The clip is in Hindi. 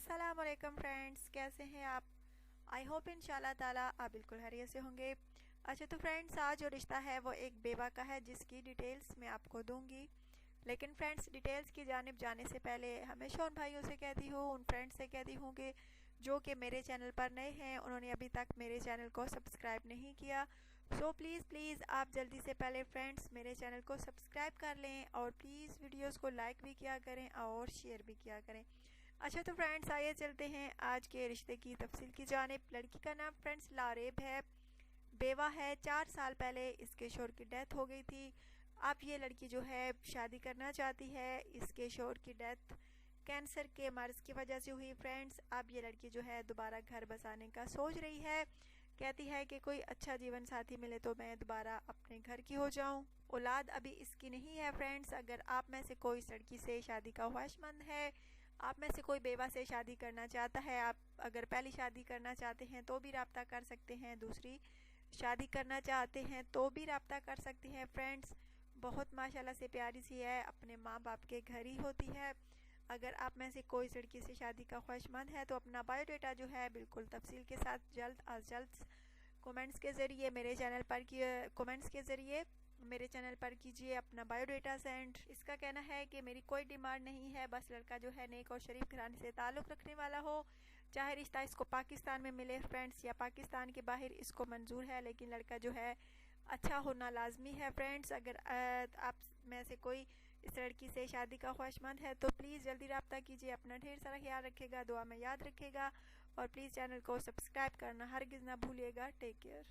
अस्सलाम वालेकुम फ्रेंड्स, कैसे हैं आप? आई होप इंशाल्लाह ताला आप बिल्कुल खैरियत से होंगे। अच्छा तो फ्रेंड्स, आज जो रिश्ता है वो एक बेवा का है जिसकी डिटेल्स मैं आपको दूंगी। लेकिन फ्रेंड्स, डिटेल्स की जानिब जाने से पहले हमेशा उन भाइयों से कहती हूँ, उन फ्रेंड्स से कहती हूँ कि जो कि मेरे चैनल पर नए हैं, उन्होंने अभी तक मेरे चैनल को सब्सक्राइब नहीं किया। सो प्लीज़ आप जल्दी से पहले फ्रेंड्स मेरे चैनल को सब्सक्राइब कर लें और प्लीज़ वीडियोस को लाइक भी किया करें और शेयर भी किया करें। अच्छा तो फ्रेंड्स, आइए चलते हैं आज के रिश्ते की तफसील की जानिब। लड़की का नाम फ्रेंड्स लारेब है, बेवा है। 4 साल पहले इसके शोहर की डेथ हो गई थी। अब ये लड़की जो है शादी करना चाहती है। इसके शोहर की डेथ कैंसर के मर्ज की वजह से हुई फ्रेंड्स। अब ये लड़की जो है दोबारा घर बसाने का सोच रही है। कहती है कि कोई अच्छा जीवन साथी मिले तो मैं दोबारा अपने घर की हो जाऊं। औलाद अभी इसकी नहीं है फ्रेंड्स। अगर आप में से कोई इस लड़की से शादी का ख्वाहिशमंद है, आप में से कोई बेवा से शादी करना चाहता है, आप अगर पहली शादी करना चाहते हैं तो भी रब्ता कर सकते हैं, दूसरी शादी करना चाहते हैं तो भी रब्ता कर सकते हैं फ्रेंड्स। बहुत माशाल्लाह से प्यारी सी है, अपने माँ बाप के घर ही होती है। अगर आप में से कोई लड़की से शादी का ख्वाहिशमंद है तो अपना बायोडाटा जो है बिल्कुल तफसील के साथ जल्द अज जल्द कमेंट्स के ज़रिए मेरे चैनल पर कीजिए अपना बायोडाटा सेंड। इसका कहना है कि मेरी कोई डिमांड नहीं है, बस लड़का जो है नेक और शरीफ घराने से ताल्लुक़ रखने वाला हो। चाहे रिश्ता इसको पाकिस्तान में मिले फ्रेंड्स या पाकिस्तान के बाहर, इसको मंजूर है, लेकिन लड़का जो है अच्छा होना लाजमी है फ्रेंड्स। अगर आप में से कोई इस लड़की से शादी का ख्वाहिशमंद है तो प्लीज़ जल्दी रब्ता कीजिए। अपना ढेर सारा ख्याल रखिएगा, दुआ में याद रखिएगा और प्लीज़ चैनल को सब्सक्राइब करना हरगिज़ ना भूलिएगा। Take care.